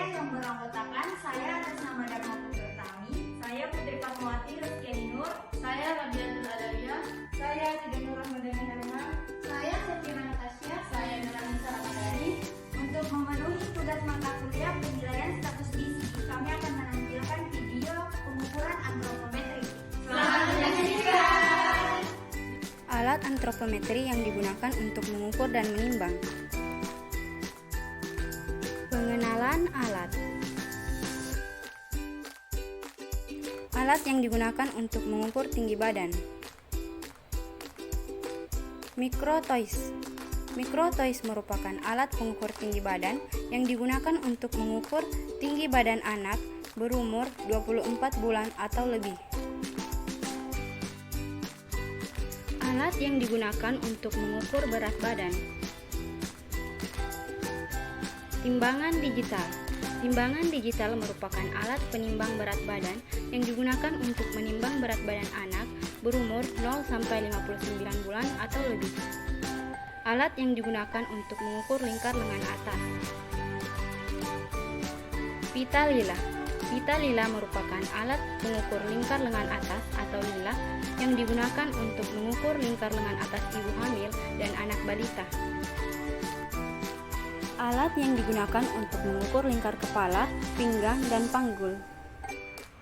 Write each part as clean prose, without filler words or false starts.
yang beranggotakan saya atas nama Dharma Putra Tami, saya Putri Fatmawati Rizkyani Nur, Saya Rabiatul Alawiyah, saya Tidur Rahmadani Harman, saya Sefira Natasya, saya Nurani Sarasari. untuk memenuhi tugas mata kuliah penilaian status gizi, kami akan menampilkan video pengukuran antropometri. Selamat menyaksikan! Alat antropometri yang digunakan untuk mengukur dan menimbang. Pengenalan alat. Alat yang digunakan untuk mengukur tinggi badan. Mikrotois. Mikrotois merupakan alat pengukur tinggi badan yang digunakan untuk mengukur tinggi badan anak berumur 24 bulan atau lebih. Alat yang digunakan untuk mengukur berat badan. Timbangan digital. Timbangan digital merupakan alat penimbang berat badan yang digunakan untuk menimbang berat badan anak berumur 0 sampai 59 bulan atau lebih. Alat yang digunakan untuk mengukur lingkar lengan atas. Pita lila. Pita lila merupakan alat pengukur lingkar lengan atas atau lila yang digunakan untuk mengukur lingkar lengan atas ibu hamil dan anak balita. Alat yang digunakan untuk mengukur lingkar kepala, pinggang, dan panggul.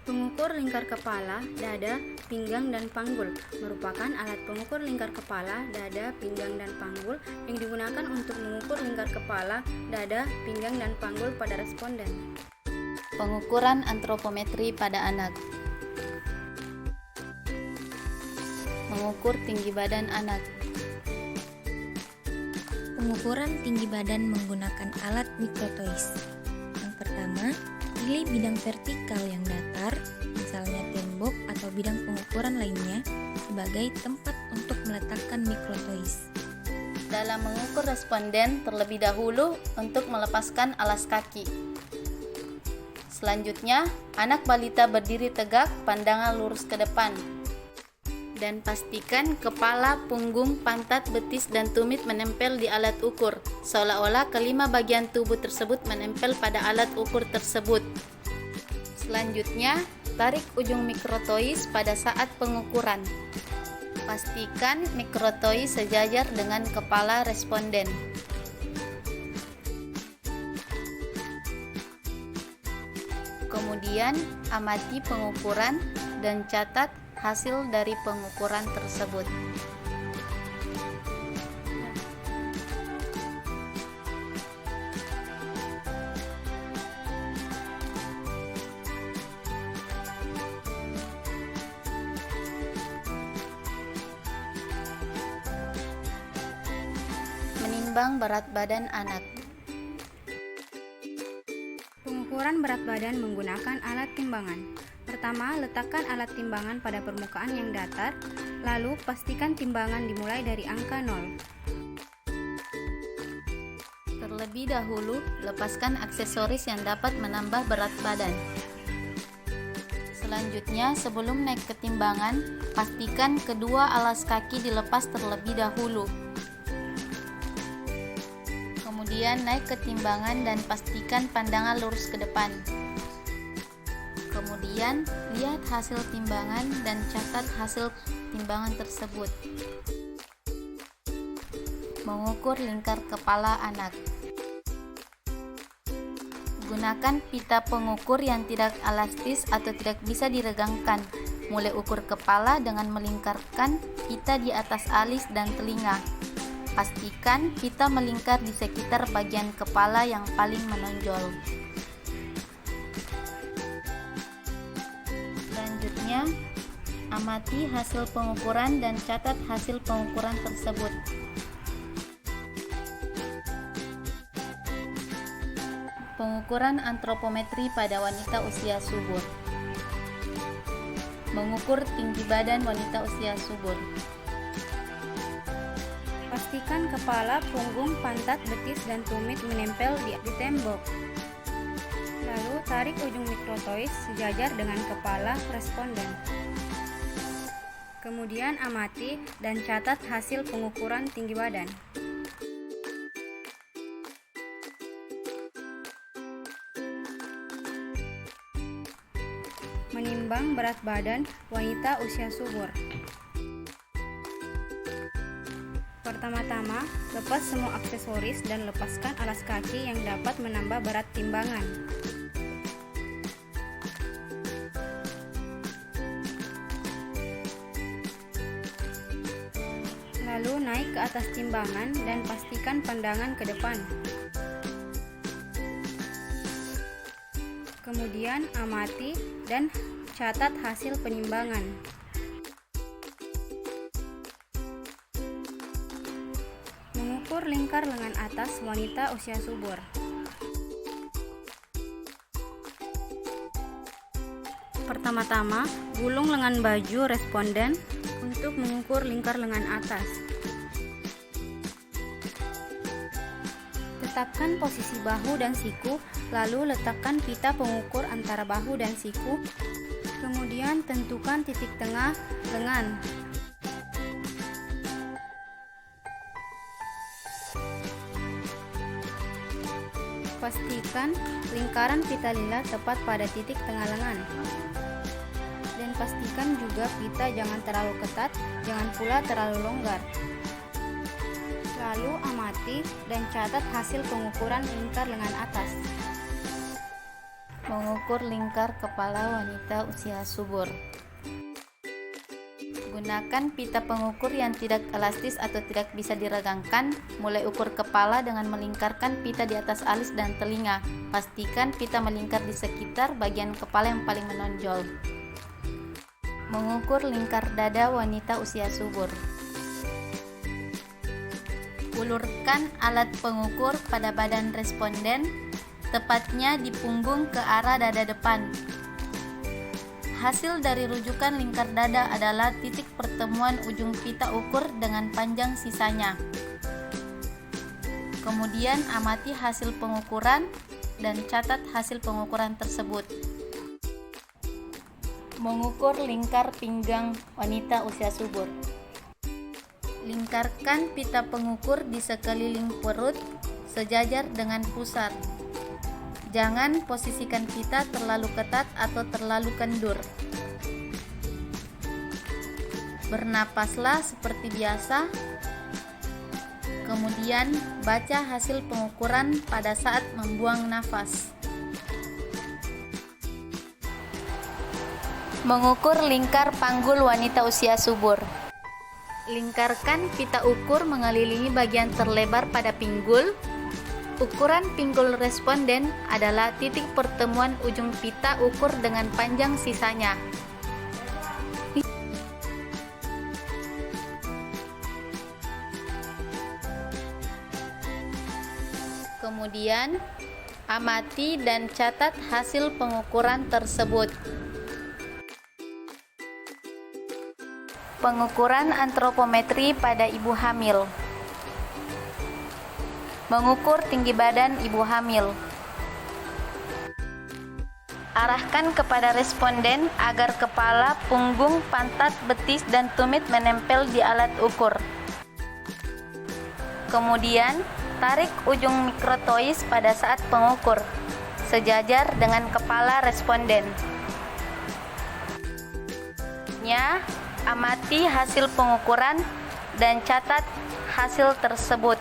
Pengukur lingkar kepala, dada, pinggang, dan panggul merupakan alat pengukur lingkar kepala, dada, pinggang, dan panggul yang digunakan untuk mengukur lingkar kepala, dada, pinggang, dan panggul pada responden. Pengukuran antropometri pada anak. Mengukur tinggi badan anak. Pengukuran tinggi badan menggunakan alat mikrotois. Yang pertama, pilih bidang vertikal yang datar, misalnya tembok atau bidang pengukuran lainnya, sebagai tempat untuk meletakkan mikrotois. Dalam mengukur responden, terlebih dahulu untuk melepaskan alas kaki. Selanjutnya, anak balita berdiri tegak, pandangan lurus ke depan. Dan pastikan kepala, punggung, pantat, betis, dan tumit menempel di alat ukur, seolah-olah kelima bagian tubuh tersebut menempel pada alat ukur tersebut. Selanjutnya, tarik ujung mikrotois pada saat pengukuran. Pastikan mikrotois sejajar dengan kepala responden. Kemudian, amati pengukuran dan catat hasil dari pengukuran tersebut. Menimbang berat badan anak. Pengukuran berat badan menggunakan alat timbangan. Pertama, letakkan alat timbangan pada permukaan yang datar, lalu pastikan timbangan dimulai dari angka 0. Terlebih dahulu, lepaskan aksesoris yang dapat menambah berat badan. Selanjutnya, sebelum naik ke timbangan, pastikan kedua alas kaki dilepas terlebih dahulu. Kemudian naik ke timbangan dan pastikan pandangan lurus ke depan. Kemudian, lihat hasil timbangan dan catat hasil timbangan tersebut. Mengukur lingkar kepala anak. Gunakan pita pengukur yang tidak elastis atau tidak bisa diregangkan. Mulai ukur kepala dengan melingkarkan pita di atas alis dan telinga. Pastikan pita melingkar di sekitar bagian kepala yang paling menonjol. Selanjutnya, amati hasil pengukuran dan catat hasil pengukuran tersebut. Pengukuran antropometri pada wanita usia subur. Mengukur tinggi badan wanita usia subur. Pastikan kepala, punggung, pantat, betis, dan tumit menempel di tembok. Lalu tarik ujung mikrotois sejajar dengan kepala responden. Kemudian amati dan catat hasil pengukuran tinggi badan. Menimbang berat badan wanita usia subur. Pertama-tama, lepas semua aksesoris dan lepaskan alas kaki yang dapat menambah berat timbangan. Lalu naik ke atas timbangan dan pastikan pandangan ke depan. Kemudian amati dan catat hasil penimbangan. Mengukur lingkar lengan atas wanita usia subur. Pertama-tama, gulung lengan baju responden untuk mengukur lingkar lengan atas. Tetapkan posisi bahu dan siku, lalu letakkan pita pengukur antara bahu dan siku. Kemudian tentukan titik tengah lengan. Pastikan lingkaran pita lila tepat pada titik tengah lengan. Dan pastikan juga pita jangan terlalu ketat, jangan pula terlalu longgar. Lalu amati dan catat hasil pengukuran lingkar lengan atas. Mengukur lingkar kepala wanita usia subur. Gunakan pita pengukur yang tidak elastis atau tidak bisa diregangkan. Mulai ukur kepala dengan melingkarkan pita di atas alis dan telinga. Pastikan pita melingkar di sekitar bagian kepala yang paling menonjol. Mengukur lingkar dada wanita usia subur. Ulurkan alat pengukur pada badan responden, tepatnya di punggung ke arah dada depan. Hasil dari rujukan lingkar dada adalah titik pertemuan ujung pita ukur dengan panjang sisanya. Kemudian amati hasil pengukuran dan catat hasil pengukuran tersebut. Mengukur lingkar pinggang wanita usia subur. Lingkarkan pita pengukur di sekeliling perut sejajar dengan pusar. Jangan posisikan pita terlalu ketat atau terlalu kendur. Bernapaslah seperti biasa. Kemudian baca hasil pengukuran pada saat membuang nafas. Mengukur lingkar panggul wanita usia subur. Lingkarkan pita ukur mengelilingi bagian terlebar pada pinggul. Ukuran pinggul responden adalah titik pertemuan ujung pita ukur dengan panjang sisanya. Kemudian, amati dan catat hasil pengukuran tersebut. Pengukuran antropometri pada ibu hamil. Mengukur tinggi badan ibu hamil. Arahkan kepada responden agar kepala, punggung, pantat, betis, dan tumit menempel di alat ukur. Kemudian, tarik ujung mikrotois pada saat pengukur, sejajar dengan kepala responden. Amati hasil pengukuran dan catat hasil tersebut.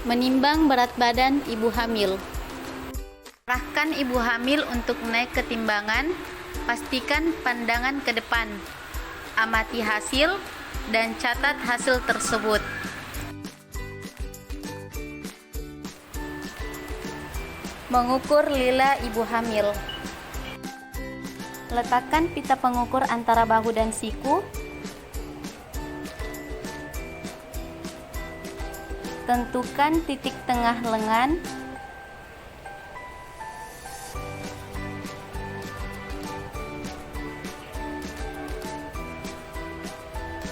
Menimbang berat badan ibu hamil. Arahkan ibu hamil untuk naik ke timbangan, pastikan pandangan ke depan. Amati hasil dan catat hasil tersebut. Mengukur lila ibu hamil. Letakkan pita pengukur antara bahu dan siku. Tentukan titik tengah lengan.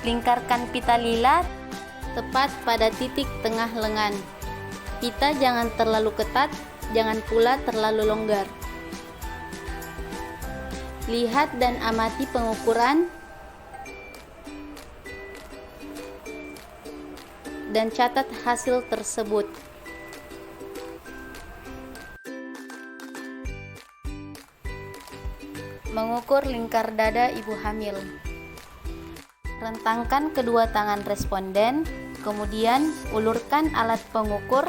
Lingkarkan pita lila tepat pada titik tengah lengan. Pita jangan terlalu ketat, jangan pula terlalu longgar. Lihat dan amati pengukuran dan catat hasil tersebut. Mengukur lingkar dada ibu hamil. Rentangkan kedua tangan responden, kemudian ulurkan alat pengukur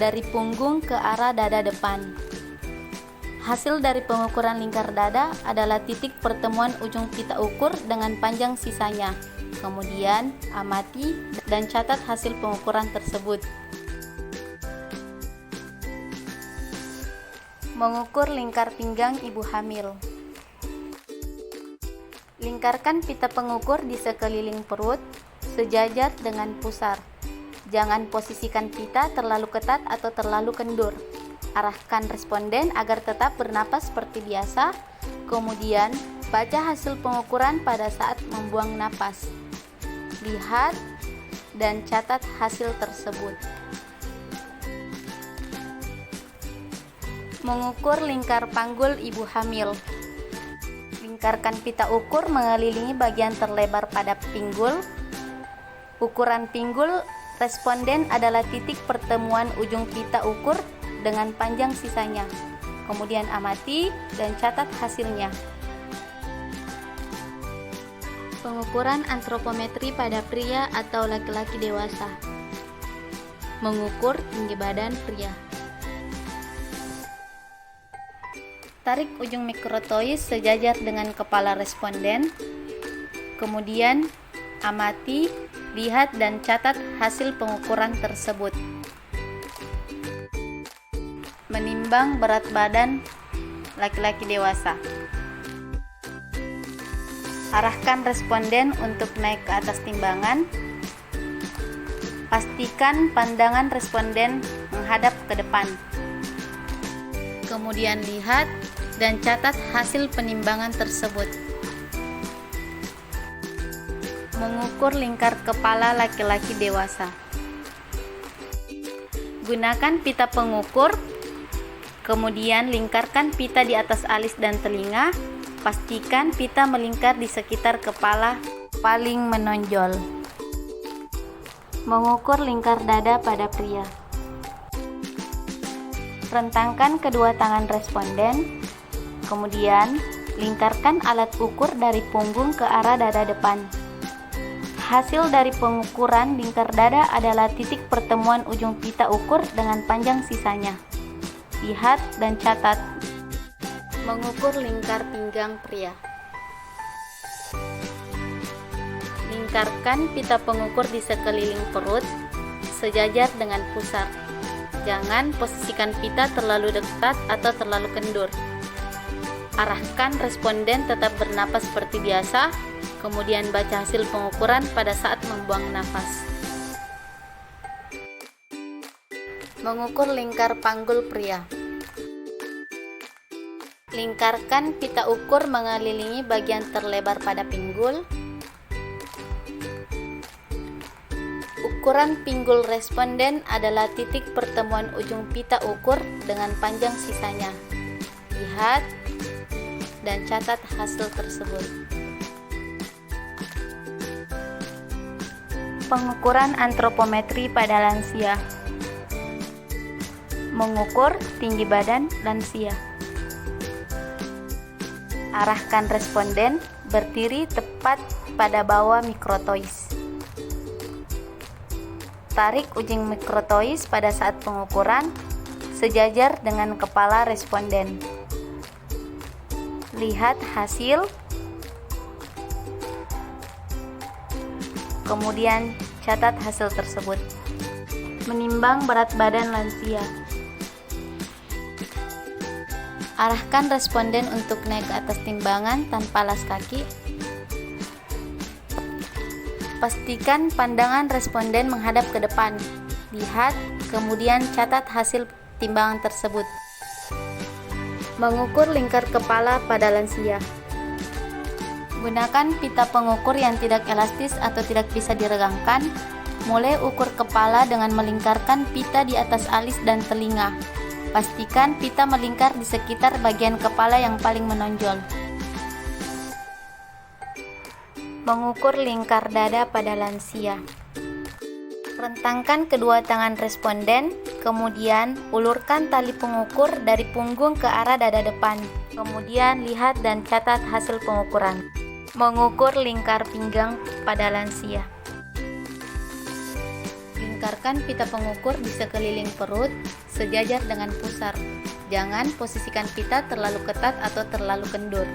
dari punggung ke arah dada depan. Hasil dari pengukuran lingkar dada adalah titik pertemuan ujung pita ukur dengan panjang sisanya. Kemudian, amati dan catat hasil pengukuran tersebut. Mengukur lingkar pinggang ibu hamil. Lingkarkan pita pengukur di sekeliling perut, sejajar dengan pusar. Jangan posisikan pita terlalu ketat atau terlalu kendur. Arahkan responden agar tetap bernapas seperti biasa. Kemudian, baca hasil pengukuran pada saat membuang napas. Lihat dan catat hasil tersebut. Mengukur lingkar panggul ibu hamil. Lingkarkan pita ukur mengelilingi bagian terlebar pada pinggul. Ukuran pinggul responden adalah titik pertemuan ujung pita ukur dengan panjang sisanya. Kemudian amati dan catat hasilnya. Pengukuran antropometri pada pria atau laki-laki dewasa. Mengukur tinggi badan pria. Tarik ujung mikrotois sejajar dengan kepala responden. Kemudian amati, lihat dan catat hasil pengukuran tersebut. Menimbang berat badan laki-laki dewasa. Arahkan responden untuk naik ke atas timbangan. Pastikan pandangan responden menghadap ke depan. Kemudian lihat dan catat hasil penimbangan tersebut. Mengukur lingkar kepala laki-laki dewasa. Gunakan pita pengukur, kemudian lingkarkan pita di atas alis dan telinga. Pastikan pita melingkar di sekitar kepala paling menonjol. Mengukur lingkar dada pada pria. Rentangkan kedua tangan responden, kemudian lingkarkan alat ukur dari punggung ke arah dada depan. Hasil dari pengukuran lingkar dada adalah titik pertemuan ujung pita ukur dengan panjang sisanya. Lihat dan catat. Mengukur lingkar pinggang pria. Lingkarkan pita pengukur di sekeliling perut, sejajar dengan pusar. Jangan posisikan pita terlalu dekat atau terlalu kendur. Arahkan responden tetap bernapas seperti biasa, kemudian baca hasil pengukuran pada saat membuang nafas. Mengukur lingkar panggul pria. Lingkarkan pita ukur mengelilingi bagian terlebar pada pinggul. Ukuran pinggul responden adalah titik pertemuan ujung pita ukur dengan panjang sisanya. Lihat dan catat hasil tersebut. Pengukuran antropometri pada lansia. Mengukur tinggi badan lansia. Arahkan responden berdiri tepat pada bawah mikrotois. Tarik ujung mikrotois pada saat pengukuran sejajar dengan kepala responden. Lihat hasil, kemudian catat hasil tersebut. Menimbang berat badan lansia. Arahkan responden untuk naik ke atas timbangan tanpa alas kaki. Pastikan pandangan responden menghadap ke depan. Lihat, kemudian catat hasil timbangan tersebut. Mengukur lingkar kepala pada lansia. Gunakan pita pengukur yang tidak elastis atau tidak bisa diregangkan. Mulai ukur kepala dengan melingkarkan pita di atas alis dan telinga. Pastikan pita melingkar di sekitar bagian kepala yang paling menonjol. Mengukur lingkar dada pada lansia. Rentangkan kedua tangan responden, kemudian ulurkan tali pengukur dari punggung ke arah dada depan. Kemudian lihat dan catat hasil pengukuran. Mengukur lingkar pinggang pada lansia. Lingkarkan pita pengukur di sekeliling perut sejajar dengan pusar. Jangan posisikan pita terlalu ketat atau terlalu kendur.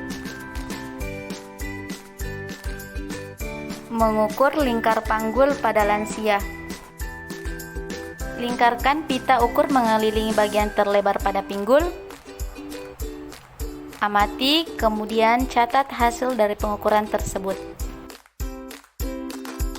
Mengukur lingkar panggul pada lansia. Lingkarkan pita ukur mengelilingi bagian terlebar pada pinggul. Amati, kemudian catat hasil dari pengukuran tersebut.